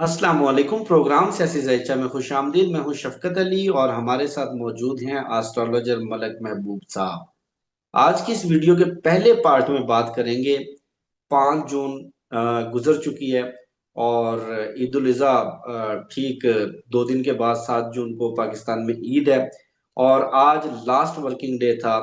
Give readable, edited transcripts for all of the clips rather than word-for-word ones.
अस्सलाम वालेकुम। प्रोग्राम सियासी ज़ायचा में खुश आमदीद। मैं हूं शफकत अली और हमारे साथ मौजूद हैं एस्ट्रोलॉजर मलक महबूब साहब। आज की इस वीडियो के पहले पार्ट में बात करेंगे। 5 जून गुजर चुकी है और ईद उल अज़हा ठीक 2 दिन के बाद 7 जून को पाकिस्तान में ईद है। और आज लास्ट वर्किंग डे था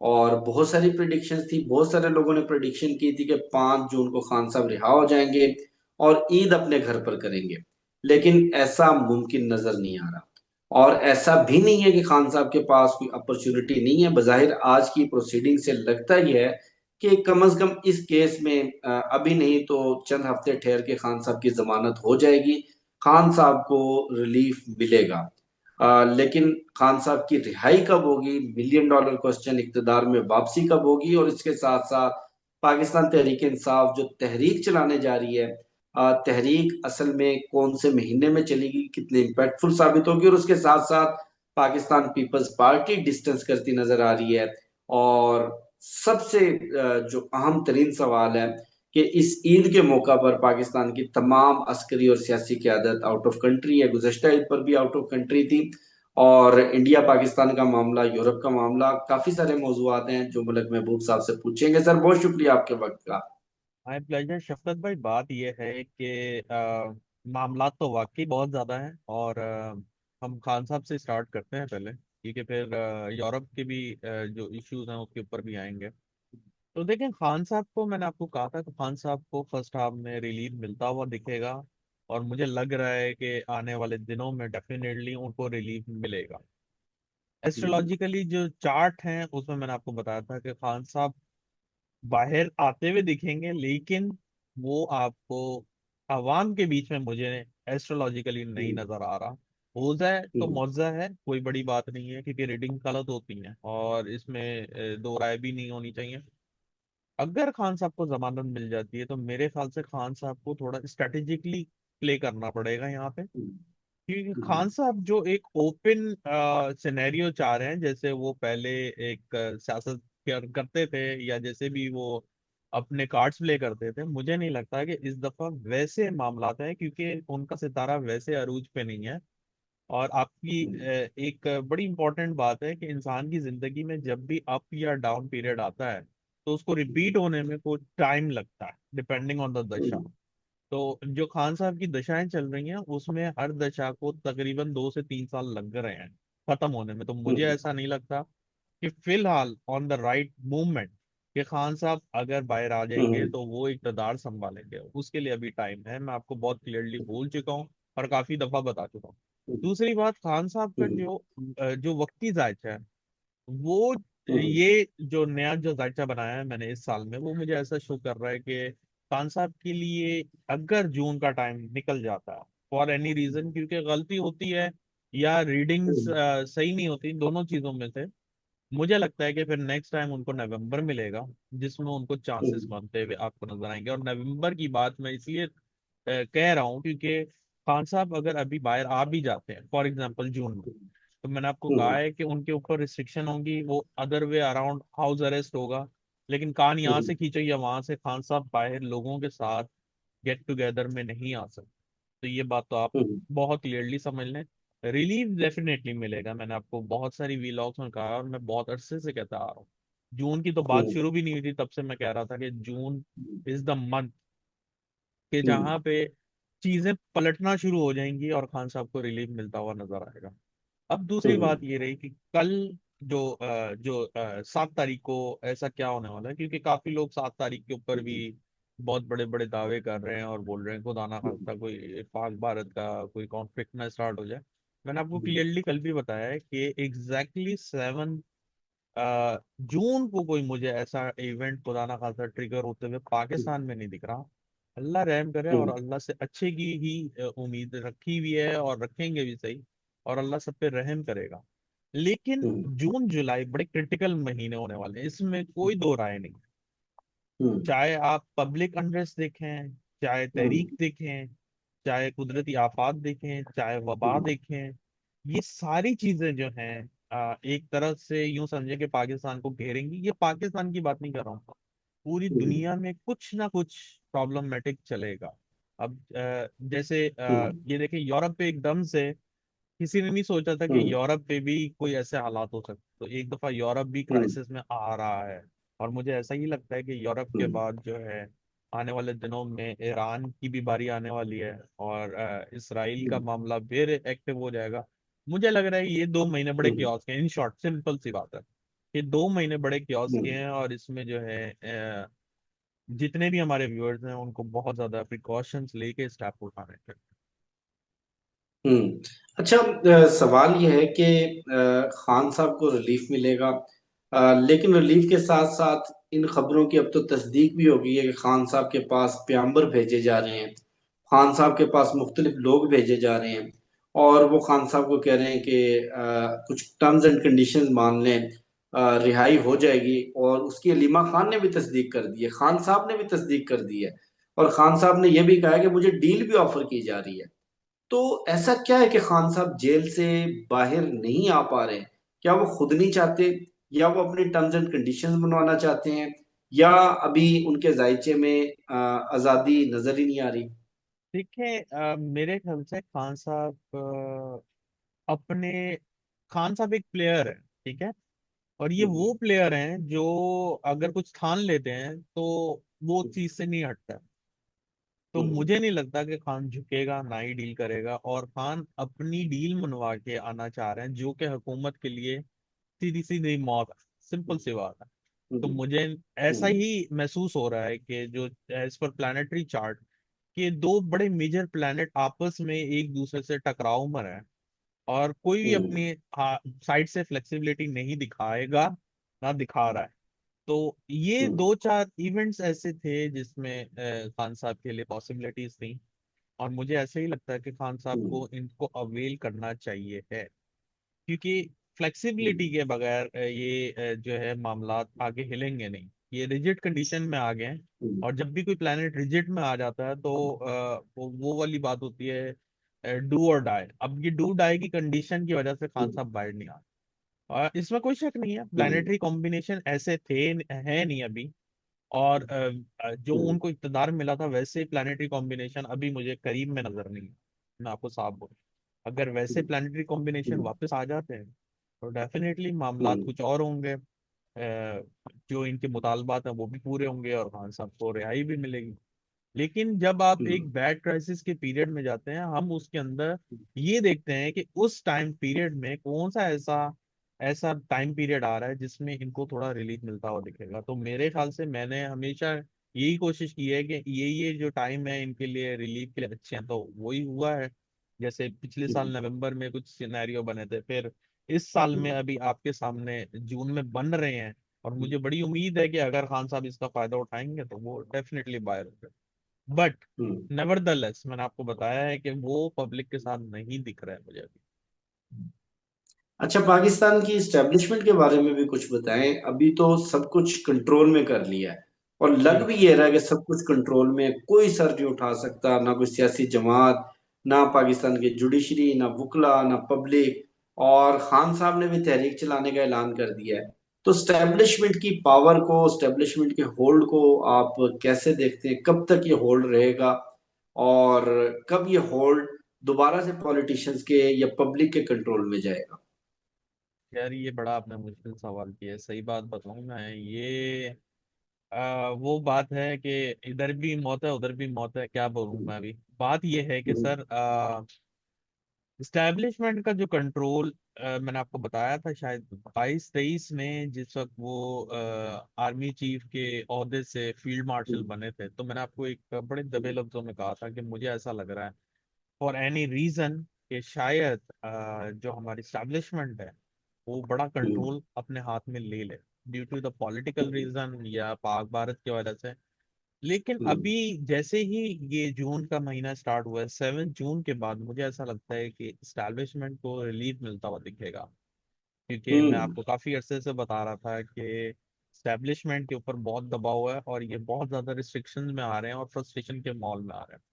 और बहुत सारी प्रिडिक्शंस थी। बहुत सारे लोगों ने प्रिडिक्शन की थी कि 5 जून को खान साहब रिहा हो जाएंगे और ईद अपने घर पर करेंगे। लेकिन ऐसा मुमकिन नजर नहीं आ रहा और ऐसा भी नहीं है कि खान साहब के पास कोई अपॉर्चुनिटी नहीं है। बजाहिर आज की प्रोसीडिंग से लगता ही है कि कम से कम इस केस में अभी नहीं तो चंद हफ्ते ठहर के खान साहब की जमानत हो जाएगी। खान साहब को रिलीफ मिलेगा। लेकिन खान साहब की रिहाई कब होगी, मिलियन डॉलर क्वेश्चन। इक्तदार में वापसी कब होगी और इसके साथ साथ पाकिस्तान तहरीक इंसाफ जो तहरीक चलाने जा रही है, तहरीक असल में कौन से महीने में चलेगी, कितने इम्पैक्टफुल साबित होगी। और उसके साथ साथ पाकिस्तान पीपल्स पार्टी डिस्टेंस करती नजर आ रही है। और सबसे जो अहम तरीन सवाल है कि इस ईद के मौका पर पाकिस्तान की तमाम अस्करी और सियासी क्यादत आउट ऑफ कंट्री है। गुज़श्ता ईद पर भी आउट ऑफ कंट्री थी। और इंडिया पाकिस्तान का मामला, यूरोप का मामला, काफी सारे मौजूआत हैं जो मलक महबूब साहब से पूछेंगे। सर बहुत शुक्रिया आपके वक्त का। माय प्लेजर शफकत भाई। बात यह है कि मामलात तो वाकई बहुत ज़्यादा हैं और हम खान साहब से स्टार्ट करते हैं पहले, क्योंकि फिर यूरोप के भी जो इश्यूज हैं उसके ऊपर भी आएंगे। तो देखें, खान साहब को मैंने आपको कहा था कि खान साहब को फर्स्ट हाफ में रिलीफ मिलता हुआ दिखेगा और मुझे लग रहा है कि आने वाले दिनों में डेफिनेटली उनको रिलीफ मिलेगा। एस्ट्रोलॉजिकली जो चार्ट हैं उसमें मैंने आपको बताया था कि खान साहब बाहर आते हुए दिखेंगे, लेकिन वो आपको अवाम के बीच में मुझे एस्ट्रोलॉजिकली नहीं नजर आ रहा। हो जाए तो मौजा है, कोई बड़ी बात नहीं है, क्योंकि रीडिंग गलत होती है और इसमें दो राय भी नहीं होनी चाहिए। अगर खान साहब को जमानत मिल जाती है तो मेरे ख्याल से खान साहब को थोड़ा स्ट्रेटेजिकली प्ले करना पड़ेगा यहाँ पे, क्योंकि खान साहब जो एक ओपन सिनेरियो चाह रहे हैं, जैसे वो पहले एक सियासत करते थे या जैसे भी वो अपने कार्ड्स प्ले करते थे, मुझे नहीं लगता कि इस दफा वैसे मामलात हैं, क्योंकि उनका सितारा वैसे अरूज पे नहीं है। और आपकी एक बड़ी इंपॉर्टेंट बात है कि इंसान की जिंदगी में जब भी अप या डाउन पीरियड आता है तो उसको रिपीट होने में कुछ टाइम लगता है, डिपेंडिंग ऑन द दशा। तो जो खान साहब की दशाएं चल रही हैं उसमें हर दशा को तकरीबन 2 से 3 साल लग रहे हैं खत्म होने में। तो मुझे ऐसा नहीं लगता कि फिलहाल ऑन द राइट मूवमेंट कि खान साहब अगर बाहर आ जाएंगे तो वो इक़्तिदार संभालेंगे। उसके लिए अभी टाइम है, मैं आपको बहुत क्लियरली बोल चुका हूँ और काफी दफा बता चुका हूँ। दूसरी बात, खान साहब का जो वक्ती जायजा है वो, ये जो नया जो जायचा बनाया है मैंने इस साल में, वो मुझे ऐसा शो कर रहा है कि खान साहब के लिए अगर जून का टाइम निकल जाता है फॉर एनी रीजन, क्योंकि गलती होती है या रीडिंग्स सही नहीं होती, दोनों चीजों में से, मुझे लगता है कि फिर नेक्स्ट टाइम उनको नवंबर मिलेगा जिसमें उनको चांसेस बनते हुए आपको नजर आएंगे। और नवंबर की बात मैं इसलिए कह रहा हूँ क्योंकि खान साहब अगर अभी बाहर आ भी जाते हैं फॉर एग्जांपल जून में, तो मैंने आपको कहा है कि उनके ऊपर रिस्ट्रिक्शन होंगी, वो other way around house arrest होगा। लेकिन कान यहाँ से खींचो या वहां से, खान साहब बाहर लोगों के साथ गेट टुगेदर में नहीं आ सकते। तो ये बात तो आप बहुत क्लियरली समझ लें। रिलीफ डेफिनेटली मिलेगा, मैंने आपको बहुत सारी वीलॉग्स में कहा और मैं बहुत अरसे से कहता आ रहा हूँ। जून की तो बात शुरू भी नहीं हुई थी, तब से मैं कह रहा था कि जून इज द मंथ कि जहाँ पे चीजें पलटना शुरू हो जाएंगी और खान साहब को रिलीफ मिलता हुआ नजर आएगा। अब दूसरी बात ये रही कि कल जो 7 तारीख को ऐसा क्या होने वाला है, क्योंकि काफी लोग 7 तारीख के ऊपर भी बहुत बड़े बड़े दावे कर रहे हैं और बोल रहे हैं खुदा ना खास्ता कोई पाक भारत का कोई कॉन्फ्लिक्ट ना स्टार्ट हो जाए। मैंने आपको क्लियरली कल भी बताया है कि एग्जैक्टली 7 जून को कोई मुझे ऐसा इवेंट खुदा ना खास्ता ट्रिगर होते हुए पाकिस्तान में नहीं दिख रहा। अल्लाह रहम करे और अल्लाह से अच्छे की ही उम्मीद रखी हुई है और रखेंगे भी सही, और अल्लाह सब पे रहम करेगा। लेकिन जून जुलाई बड़े क्रिटिकल महीने होने वाले हैं, इसमें कोई दो राय नहीं। चाहे आप पब्लिक अनरेस्ट देखें, चाहे तहरीक देखें, चाहे कुदरती आफात देखें, चाहे वबा देखें, ये सारी चीजें जो हैं एक तरह से यूं समझे कि पाकिस्तान को घेरेंगी। ये पाकिस्तान की बात नहीं कर रहा हूँ, पूरी दुनिया में कुछ ना कुछ प्रॉब्लमेटिक चलेगा। अब जैसे हम्म। ये देखिए, यूरोप पे एकदम से किसी ने नहीं सोचा था कि हम्म। यूरोप पे भी कोई ऐसे हालात हो सकते, तो एक दफा यूरोप भी हम्म। क्राइसिस में आ रहा है। और मुझे ऐसा ही लगता है कि यूरोप के हम्म। बाद जो है आने वाले दिनों में ईरान की भी बारी आने वाली है, और इसराइल का हम्म। मामला फिर एक्टिव हो जाएगा। मुझे लग रहा है ये 2 महीने बड़े हम्म। क्योस के हैं। इन शॉर्ट सिंपल सी बात है, ये 2 महीने बड़े क्योस के हम्म। हैं, और इसमें जो है जितने भी हमारे व्यूअर्स हैं उनको बहुत ज्यादा प्रिकॉशंस लेके स्टेप उठाने चाहिए। हम्म। अच्छा, सवाल यह है कि खान साहब को रिलीफ मिलेगा, लेकिन रिलीफ के साथ साथ इन खबरों की अब तो तस्दीक भी हो गई है कि खान साहब के पास प्याम्बर भेजे जा रहे हैं, खान साहब के पास मुख्तलिफ लोग भेजे जा रहे हैं, और वो खान साहब को कह रहे हैं कि कुछ टर्म्स एंड कंडीशंस मान लें, रिहाई हो जाएगी। और उसकी अलीमा खान ने भी तस्दीक कर दी है, खान साहब ने भी तस्दीक कर दी है, और खान साहब ने यह भी कहा है कि मुझे डील भी ऑफर की जा रही है। तो ऐसा क्या है कि खान साहब जेल से बाहर नहीं आ पा रहे? क्या वो खुद नहीं चाहते, या वो अपने टर्म्स एंड कंडीशंस बनवाना चाहते हैं, या अभी उनके जायचे में आजादी नजर ही नहीं आ रही? देखिए, मेरे ख्याल से खान साहब अपने खान साहब एक प्लेयर है, ठीक है, और ये हम्म। वो प्लेयर हैं जो अगर कुछ ठान लेते हैं तो वो उस चीज से नहीं हटता। तो हम्म। मुझे नहीं लगता कि खान झुकेगा, ना ही डील करेगा, और खान अपनी डील मनवा के आना चाह रहे हैं जो कि हुकूमत के लिए सीधी सीधी मौत है। सिंपल सी बात है। तो हम्म। मुझे ऐसा हम्म। ही महसूस हो रहा है कि जो एज पर प्लानिटरी चार्ट, कि दो बड़े मेजर प्लैनेट आपस में एक दूसरे से टकराव में रहे, और कोई भी हम्म। अपनी साइड से फ्लेक्सिबिलिटी नहीं दिखाएगा, ना दिखा रहा है। तो ये हम्म। दो चार इवेंट्स ऐसे थे जिसमें खान साहब के लिए पॉसिबिलिटीज थी, और मुझे ऐसे ही लगता है कि खान साहब हम्म। को इनको अवेल करना चाहिए है, क्योंकि फ्लेक्सिबिलिटी हम्म। के बगैर ये जो है मामलात आगे हिलेंगे नहीं। ये रिजिड कंडीशन में आ गए हैं, हम्म। और जब भी कोई प्लेनेट रिजिड में आ जाता है तो वो वाली बात होती है, डू और डाई। अब ये डू डाई की कंडीशन की वजह से खान हम्म। साहब बाहर नहीं आ रहे, और इसमें कोई शक नहीं है, हम्म। प्लानिटरी कॉम्बिनेशन ऐसे थे है नहीं अभी। और जो हम्म। उनको इक़्तिदार मिला था वैसे प्लानिटरी कॉम्बिनेशन अभी मुझे करीब में नजर नहीं है। मैं आपको साफ बोलूं, अगर वैसे प्लानिटरी कॉम्बिनेशन हम्म। वापस आ जाते हैं तो डेफिनेटली मामलात हम्म। कुछ और होंगे। जो इनके मुतालबात हैं वो भी पूरे होंगे, और खान साहब को रिहाई भी मिलेगी। लेकिन जब आप हम्म। एक बैड क्राइसिस के पीरियड में जाते हैं, हम उसके अंदर ये देखते हैं कि उस टाइम पीरियड में कौन सा ऐसा ऐसा टाइम पीरियड आ रहा है जिसमें इनको थोड़ा रिलीफ मिलता हुआ दिखेगा। तो मेरे ख्याल से मैंने हमेशा यही कोशिश की है कि ये जो टाइम है इनके लिए रिलीफ के लिए अच्छे हैं, तो वही हुआ है। जैसे पिछले साल हम्म। नवंबर में कुछ सिनेरियो बने थे, फिर इस साल में हम्म। अभी आपके सामने जून में बन रहे हैं, और मुझे बड़ी उम्मीद है कि अगर खान साहब इसका फायदा उठाएंगे तो वो डेफिनेटली बायर होंगे। But hmm. नेवरदलेस मैंने आपको बताया है कि वो पब्लिक के साथ नहीं दिख रहा है मुझे अभी। अच्छा, पाकिस्तान की इस्टेब्लिशमेंट के बारे में भी कुछ बताएं। अभी तो सब कुछ कंट्रोल में कर लिया है, और लग जी। भी ये रहा है कि सब कुछ कंट्रोल में है। कोई सर नहीं उठा सकता, ना कोई सियासी जमात, ना पाकिस्तान की जुडिशरी, ना वकला, ना पब्लिक। और खान साहब ने भी तहरीक चलाने का ऐलान कर दिया है। तो स्टैब्लिशमेंट की पावर को, स्टैब्लिशमेंट के होल्ड को आप कैसे देखते हैं? कब तक ये होल्ड रहेगा, और कब ये होल्ड दोबारा से पॉलिटिशियंस के या पब्लिक के कंट्रोल में जाएगा? यार ये बड़ा आपने मुश्किल सवाल किया है, सही बात बताऊं मैं, ये वो बात है कि इधर भी मौत है उधर भी मौत है, क्या बोलूं मैं अभी। बात ये है कि हम्म। सर, इस्टेब्लिशमेंट का जो कंट्रोल, मैंने आपको बताया था शायद 22-23 में, जिस वक्त वो आर्मी चीफ के ओहदे से फील्ड मार्शल हम्म। बने थे, तो मैंने आपको एक बड़े दबे लफ्जों में कहा था कि मुझे ऐसा लग रहा है फॉर एनी रीजन कि शायद जो हमारी स्टैब्लिशमेंट है वो बड़ा हम्म। कंट्रोल अपने हाथ में ले ले, due to the political reason या पाक भारत की वजह से। लेकिन हम्म। अभी जैसे ही ये जून का महीना स्टार्ट हुआ है, 7 जून के बाद मुझे ऐसा लगता है कि स्टैब्लिशमेंट को रिलीफ मिलता हुआ दिखेगा। क्योंकि मैं हम्म। आपको काफी अरसे से बता रहा था कि स्टैब्लिशमेंट के ऊपर बहुत दबाव है, और ये बहुत ज्यादा रिस्ट्रिक्शंस में आ रहे हैं और फ्रस्ट्रेशन के माहौल में आ रहे हैं।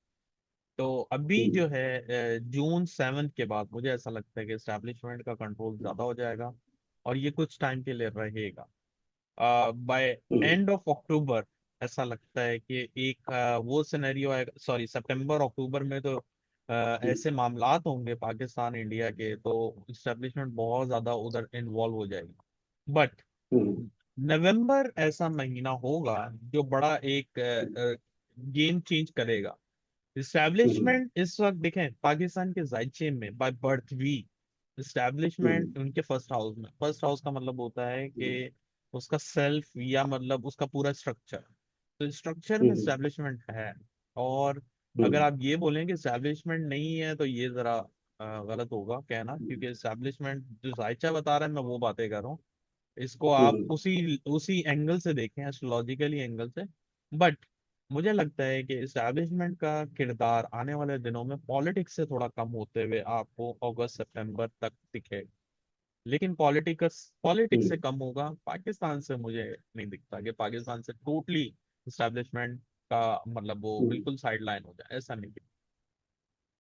तो अभी हम्म। जो है जून 7 के बाद मुझे ऐसा लगता है कि एस्टेब्लिशमेंट का कंट्रोल ज्यादा हो जाएगा, और ये कुछ टाइम के लिए रहेगा। Bye hmm. End of October ऐसा लगता है कि एक वो सिनेरियो आएगा, सॉरी सितंबर अक्टूबर में तो ऐसे मामलात होंगे पाकिस्तान इंडिया के, तो इस्टेब्लिशमेंट बहुत ज्यादा उधर इन्वॉल्व हो जाएगी। बट हम्म। नवंबर ऐसा महीना होगा जो बड़ा एक गेम चेंज करेगा। हम्म। इस्टेब्लिशमेंट इस वक्त देखें पाकिस्तान के जायचे में बाय बर्थ भी हम्म। इस्टेब्लिशमेंट उनके फर्स्ट हाउस में, फर्स्ट हाउस का मतलब होता है कि उसका सेल्फ या मतलब उसका पूरा स्ट्रक्चर, तो स्ट्रक्चर में हम्म। इस्टेब्लिशमेंट है। और अगर हम्म। आप ये बोलें कि इस्टेब्लिशमेंट नहीं है तो ये जरा गलत होगा कहना, क्योंकि इस्टेब्लिशमेंट जो जायचा बता रहा है मैं वो बातें कर रहा हूँ। इसको आप हम्म। उसी उसी एंगल से देखें, एस्ट्रोलॉजिकली एंगल से। बट मुझे लगता है कि इस्टेब्लिशमेंट का किरदार आने वाले दिनों में पॉलिटिक्स से थोड़ा कम होते हुए आपको अगस्त सितंबर तक दिखेगा। लेकिन पॉलिटिक्स से हम्म। कम होगा पाकिस्तान से, मुझे नहीं दिखता कि पाकिस्तान से टोटली इस्टेब्लिशमेंट का मतलब वो हम्म। बिल्कुल साइड लाइन हो जाए, ऐसा नहीं